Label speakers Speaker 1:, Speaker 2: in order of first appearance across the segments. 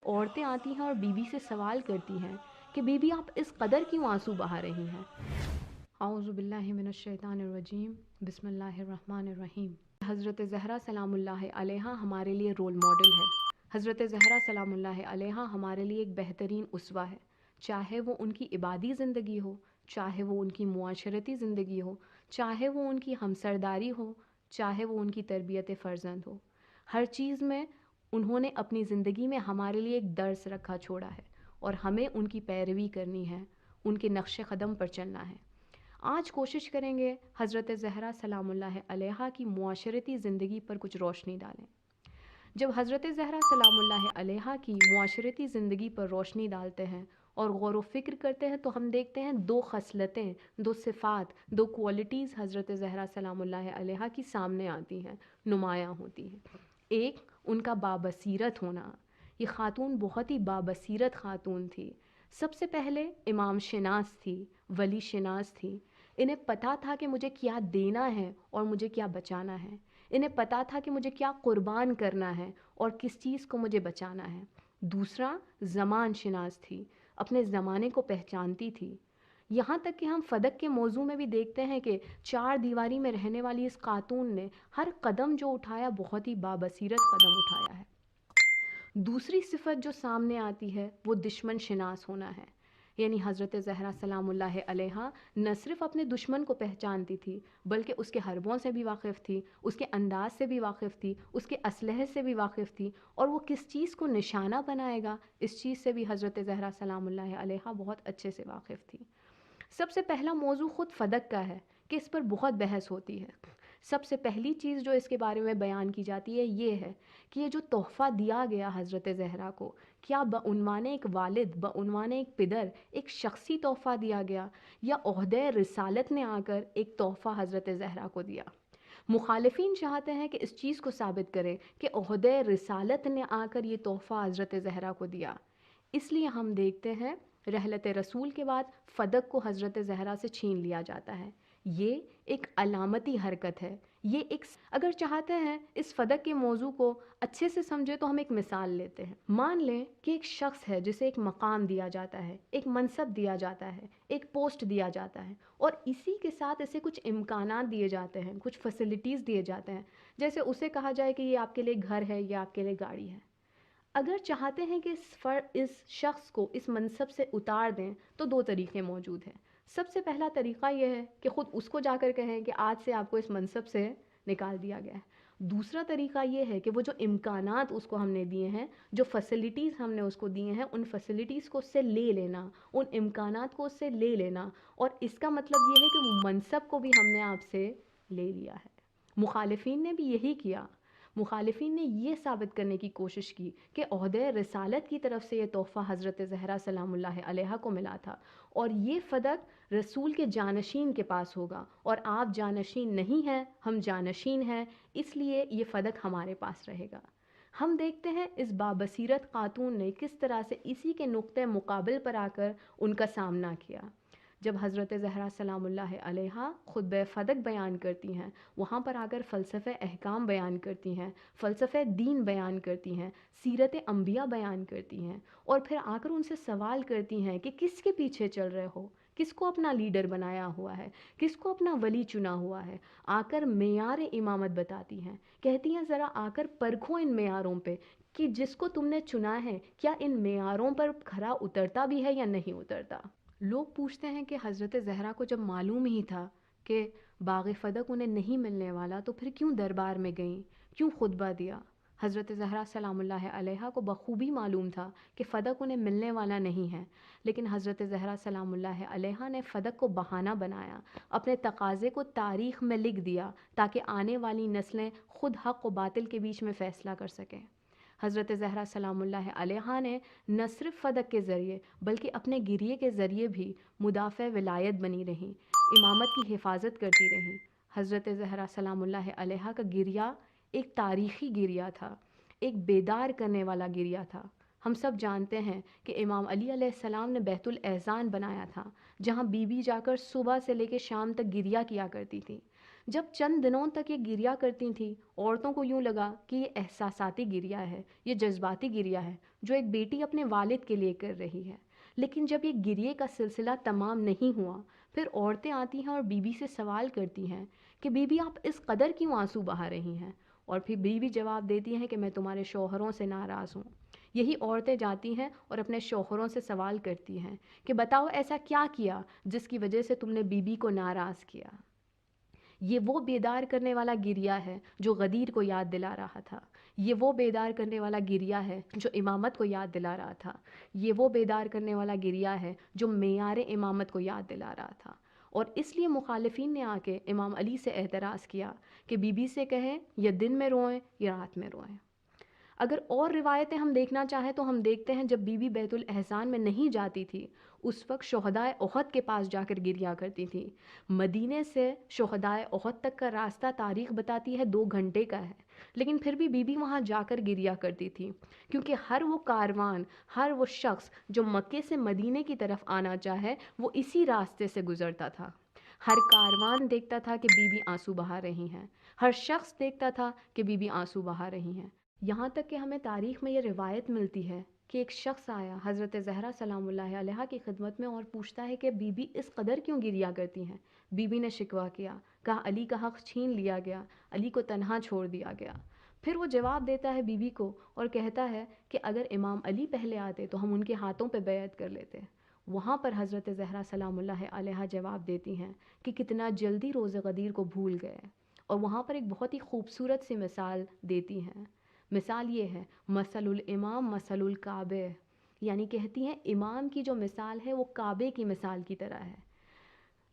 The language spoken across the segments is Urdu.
Speaker 1: عورتیں آتی ہیں اور بیوی سے سوال کرتی ہیں کہ بیوی آپ اس قدر کیوں آنسو بہا رہی ہیں۔ اعوذ باللہ من الشیطان الرجیم، بسم اللہ الرحمن الرحیم۔ حضرت زہرا سلام اللہ علیہا ہمارے لیے رول ماڈل ہے۔ حضرت زہرا سلام اللہ علیہا ہمارے لیے ایک بہترین اسوہ ہے، چاہے وہ ان کی عبادی زندگی ہو، چاہے وہ ان کی معاشرتی زندگی ہو، چاہے وہ ان کی ہمسرداری ہو، چاہے وہ ان کی تربیت فرزند ہو۔ ہر چیز میں انہوں نے اپنی زندگی میں ہمارے لیے ایک درس رکھا چھوڑا ہے اور ہمیں ان کی پیروی کرنی ہے، ان کے نقش قدم پر چلنا ہے۔ آج کوشش کریں گے حضرت زہرا سلام اللہ علیہا کی معاشرتی زندگی پر کچھ روشنی ڈالیں۔ جب حضرت زہرا سلام اللہ علیہا کی معاشرتی زندگی پر روشنی ڈالتے ہیں اور غور و فکر کرتے ہیں تو ہم دیکھتے ہیں دو خصلتیں، دو صفات، دو کوالٹیز حضرت زہرا سلام اللہ علیہا کی سامنے آتی ہیں، نمایاں ہوتی ہیں۔ ایک، ان کا بابصیرت ہونا۔ یہ خاتون بہت ہی بابصیرت خاتون تھی۔ سب سے پہلے امام شناس تھی، ولی شناس تھی۔ انہیں پتہ تھا کہ مجھے کیا دینا ہے اور مجھے کیا بچانا ہے۔ انہیں پتہ تھا کہ مجھے کیا قربان کرنا ہے اور کس چیز کو مجھے بچانا ہے۔ دوسرا، زمان شناس تھی، اپنے زمانے کو پہچانتی تھی۔ یہاں تک کہ ہم فدق کے موضوع میں بھی دیکھتے ہیں کہ چار دیواری میں رہنے والی اس خاتون نے ہر قدم جو اٹھایا بہت ہی بابصیرت قدم اٹھایا ہے۔ دوسری صفت جو سامنے آتی ہے وہ دشمن شناس ہونا ہے، یعنی حضرت زہرا سلام اللہ علیہا نہ صرف اپنے دشمن کو پہچانتی تھی بلکہ اس کے حربوں سے بھی واقف تھی، اس کے انداز سے بھی واقف تھی، اس کے اسلحے سے بھی واقف تھی، اور وہ کس چیز کو نشانہ بنائے گا اس چیز سے بھی حضرت زہرا سلام اللہ علیہا بہت اچھے سے واقف تھی۔ سب سے پہلا موضوع خود فدق کا ہے کہ اس پر بہت بحث ہوتی ہے۔ سب سے پہلی چیز جو اس کے بارے میں بیان کی جاتی ہے یہ ہے کہ یہ جو تحفہ دیا گیا حضرت زہرا کو، کیا بعنوان ایک والد، بعنوان ایک پدر، ایک شخصی تحفہ دیا گیا یا عہدہ رسالت نے آ کر ایک تحفہ حضرت زہرا کو دیا؟ مخالفین چاہتے ہیں کہ اس چیز کو ثابت کریں کہ عہدہ رسالت نے آ کر یہ تحفہ حضرت زہرا کو دیا۔ اس لیے ہم دیکھتے ہیں رحلت رسول کے بعد فدق کو حضرت زہرا سے چھین لیا جاتا ہے۔ یہ ایک علامتی حرکت ہے۔ یہ ایک، اگر چاہتے ہیں اس فدق کے موضوع کو اچھے سے سمجھے تو ہم ایک مثال لیتے ہیں۔ مان لیں کہ ایک شخص ہے جسے ایک مقام دیا جاتا ہے، ایک منصب دیا جاتا ہے، ایک پوسٹ دیا جاتا ہے، اور اسی کے ساتھ اسے کچھ امکانات دیے جاتے ہیں، کچھ فیسلٹیز دیے جاتے ہیں، جیسے اسے کہا جائے کہ یہ آپ کے لیے گھر ہے، یہ آپ کے لیے گاڑی ہے۔ اگر چاہتے ہیں کہ اس شخص کو اس منصب سے اتار دیں تو دو طریقے موجود ہیں۔ سب سے پہلا طریقہ یہ ہے کہ خود اس کو جا کر کہیں کہ آج سے آپ کو اس منصب سے نکال دیا گیا ہے۔ دوسرا طریقہ یہ ہے کہ وہ جو امکانات اس کو ہم نے دیے ہیں، جو فیسلٹیز ہم نے اس کو دیے ہیں، ان فیسلٹیز کو اس سے لے لینا، ان امکانات کو اس سے لے لینا، اور اس کا مطلب یہ ہے کہ وہ منصب کو بھی ہم نے آپ سے لے لیا ہے۔ مخالفین نے بھی یہی کیا۔ مخالفین نے یہ ثابت کرنے کی کوشش کی کہ عہدہ رسالت کی طرف سے یہ تحفہ حضرت زہرا سلام اللہ علیہا کو ملا تھا، اور یہ فدق رسول کے جانشین کے پاس ہوگا، اور آپ جانشین نہیں ہیں، ہم جانشین ہیں، اس لیے یہ فدق ہمارے پاس رہے گا۔ ہم دیکھتے ہیں اس بابصیرت خاتون نے کس طرح سے اسی کے نقطہ مقابل پر آ کر ان کا سامنا کیا۔ جب حضرت زہرا سلام اللہ علیہا خطبہ فدق بیان کرتی ہیں، وہاں پر آ کر فلسفہ احکام بیان کرتی ہیں، فلسفہ دین بیان کرتی ہیں، سیرت انبیاء بیان کرتی ہیں، اور پھر آ کر ان سے سوال کرتی ہیں کہ کس کے پیچھے چل رہے ہو، کس کو اپنا لیڈر بنایا ہوا ہے، کس کو اپنا ولی چنا ہوا ہے، آ کر معیار امامت بتاتی ہیں، کہتی ہیں ذرا آ کر پرکھو ان معیاروں پہ کہ جس کو تم نے چنا ہے کیا ان معیاروں پر کھرا اترتا بھی ہے یا نہیں اترتا۔ لوگ پوچھتے ہیں کہ حضرت زہرا کو جب معلوم ہی تھا کہ باغ فدق انہیں نہیں ملنے والا تو پھر کیوں دربار میں گئیں، کیوں خطبہ دیا؟ حضرت زہرا سلام اللہ علیہا کو بخوبی معلوم تھا کہ فدق انہیں ملنے والا نہیں ہے، لیکن حضرت زہرا سلام اللہ علیہا نے فدق کو بہانہ بنایا، اپنے تقاضے کو تاریخ میں لکھ دیا تاکہ آنے والی نسلیں خود حق و باطل کے بیچ میں فیصلہ کر سکیں۔ حضرت زہرا سلام اللہ علیہا نے نہ صرف فدق کے ذریعے بلکہ اپنے گریے کے ذریعے بھی مدافع ولایت بنی رہیں، امامت کی حفاظت کرتی رہیں۔ حضرت زہرا سلام اللہ علیہا کا گریہ ایک تاریخی گریہ تھا، ایک بیدار کرنے والا گریہ تھا۔ ہم سب جانتے ہیں کہ امام علی علیہ السلام نے بیت الاحزان بنایا تھا، جہاں بی بی جا کر صبح سے لے کے شام تک گریہ کیا کرتی تھی۔ جب چند دنوں تک یہ گریہ کرتی تھیں، عورتوں کو یوں لگا کہ یہ احساساتی گریہ ہے، یہ جذباتی گریہ ہے جو ایک بیٹی اپنے والد کے لیے کر رہی ہے۔ لیکن جب یہ گریے کا سلسلہ تمام نہیں ہوا، پھر عورتیں آتی ہیں اور بیوی سے سوال کرتی ہیں کہ بیوی آپ اس قدر کیوں آنسو بہا رہی ہیں؟ اور پھر بیوی جواب دیتی ہیں کہ میں تمہارے شوہروں سے ناراض ہوں۔ یہی عورتیں جاتی ہیں اور اپنے شوہروں سے سوال کرتی ہیں کہ بتاؤ ایسا کیا کیا جس کی وجہ سے تم نے بیوی کو ناراض کیا۔ یہ وہ بیدار کرنے والا گریہ ہے جو غدیر کو یاد دلا رہا تھا۔ یہ وہ بیدار کرنے والا گریہ ہے جو امامت کو یاد دلا رہا تھا۔ یہ وہ بیدار کرنے والا گریہ ہے جو معیار امامت کو یاد دلا رہا تھا۔ اور اس لیے مخالفین نے آ کے امام علی سے اعتراض کیا کہ بی بی سے کہیں یا دن میں روئیں یا رات میں روئیں۔ اگر اور روایتیں ہم دیکھنا چاہیں تو ہم دیکھتے ہیں جب بی بی بیت الاحسان میں نہیں جاتی تھی، اس وقت شہدائے احد کے پاس جا کر گریہ کرتی تھی۔ مدینے سے شہدائے احد تک کا راستہ تاریخ بتاتی ہے 2 گھنٹے کا ہے، لیکن پھر بھی بی بی وہاں جا کر گریہ کرتی تھی، کیونکہ ہر وہ کاروان، ہر وہ شخص جو مکے سے مدینے کی طرف آنا چاہے وہ اسی راستے سے گزرتا تھا۔ ہر کاروان دیکھتا تھا کہ بی بی آنسو بہا رہی ہیں، ہر شخص دیکھتا تھا کہ بی بی آنسو بہا رہی ہیں۔ یہاں تک کہ ہمیں تاریخ میں یہ روایت ملتی ہے کہ ایک شخص آیا حضرت زہرا سلام اللہ علیہا کی خدمت میں اور پوچھتا ہے کہ بی بی اس قدر کیوں گریہ کرتی ہیں؟ بی بی نے شکوہ کیا، کہا علی کا حق چھین لیا گیا، علی کو تنہا چھوڑ دیا گیا۔ پھر وہ جواب دیتا ہے بی بی کو اور کہتا ہے کہ اگر امام علی پہلے آتے تو ہم ان کے ہاتھوں پہ بیعت کر لیتے۔ وہاں پر حضرت زہرا سلام اللہ علیہا جواب دیتی ہیں کہ کتنا جلدی روز غدیر کو بھول گئے، اور وہاں پر ایک بہت ہی خوبصورت سی مثال دیتی ہیں۔ مثال یہ ہے مثل الامام مثل الکعبہ، یعنی کہتی ہیں امام کی جو مثال ہے وہ کعبے کی مثال کی طرح ہے۔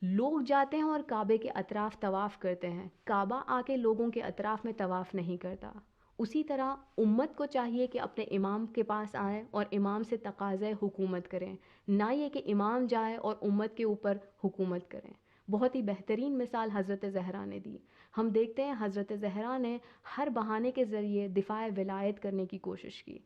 Speaker 1: لوگ جاتے ہیں اور کعبے کے اطراف طواف کرتے ہیں، کعبہ آ کے لوگوں کے اطراف میں طواف نہیں کرتا۔ اسی طرح امت کو چاہیے کہ اپنے امام کے پاس آئیں اور امام سے تقاضۂ حکومت کریں، نہ یہ کہ امام جائے اور امت کے اوپر حکومت کریں۔ بہت ہی بہترین مثال حضرت زہرا نے دی۔ ہم دیکھتے ہیں حضرت زہرا نے ہر بہانے کے ذریعے دفاع ولایت کرنے کی کوشش کی،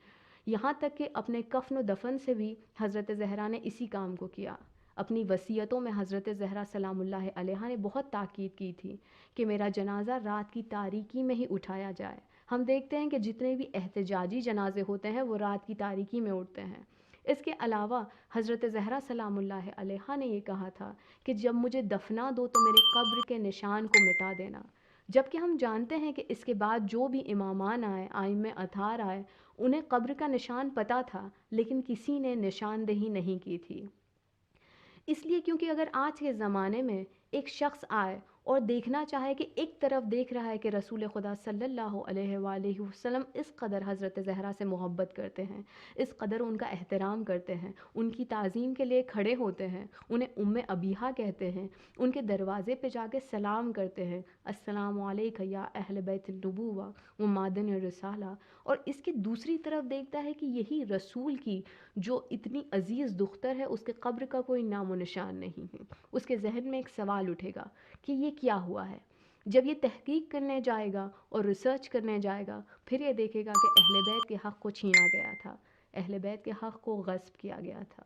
Speaker 1: یہاں تک کہ اپنے کفن و دفن سے بھی حضرت زہرا نے اسی کام کو کیا۔ اپنی وصیتوں میں حضرت زہرا سلام اللہ علیہا نے بہت تاکید کی تھی کہ میرا جنازہ رات کی تاریکی میں ہی اٹھایا جائے۔ ہم دیکھتے ہیں کہ جتنے بھی احتجاجی جنازے ہوتے ہیں وہ رات کی تاریکی میں اٹھتے ہیں۔ اس کے علاوہ حضرت زہرا سلام اللہ علیہا نے یہ کہا تھا کہ جب مجھے دفنا دو تو میرے قبر کے نشان کو مٹا دینا۔ جبکہ ہم جانتے ہیں کہ اس کے بعد جو بھی امامان آئے، ائمہ اطہار آئے، انہیں قبر کا نشان پتہ تھا لیکن کسی نے نشاندہی نہیں کی تھی۔ اس لیے کیونکہ اگر آج کے زمانے میں ایک شخص آئے اور دیکھنا چاہے کہ ایک طرف دیکھ رہا ہے کہ رسول خدا صلی اللہ علیہ وآلہ وسلم اس قدر حضرت زہرا سے محبت کرتے ہیں، اس قدر ان کا احترام کرتے ہیں، ان کی تعظیم کے لیے کھڑے ہوتے ہیں، انہیں ام ابیہا کہتے ہیں، ان کے دروازے پہ جا کے سلام کرتے ہیں، السلام علیک یا اہل بیت النبوہ و معدن الرسالہ، اور اس کی دوسری طرف دیکھتا ہے کہ یہی رسول کی جو اتنی عزیز دختر ہے اس کے قبر کا کوئی نام و نشان نہیں ہے، اس کے ذہن میں ایک سوال اٹھے گا کہ یہ کیا ہوا ہے۔ جب یہ تحقیق کرنے جائے گا اور ریسرچ کرنے جائے گا پھر یہ دیکھے گا کہ اہل بیت کے حق کو چھینا گیا تھا، اہل بیت کے حق کو غصب کیا گیا تھا۔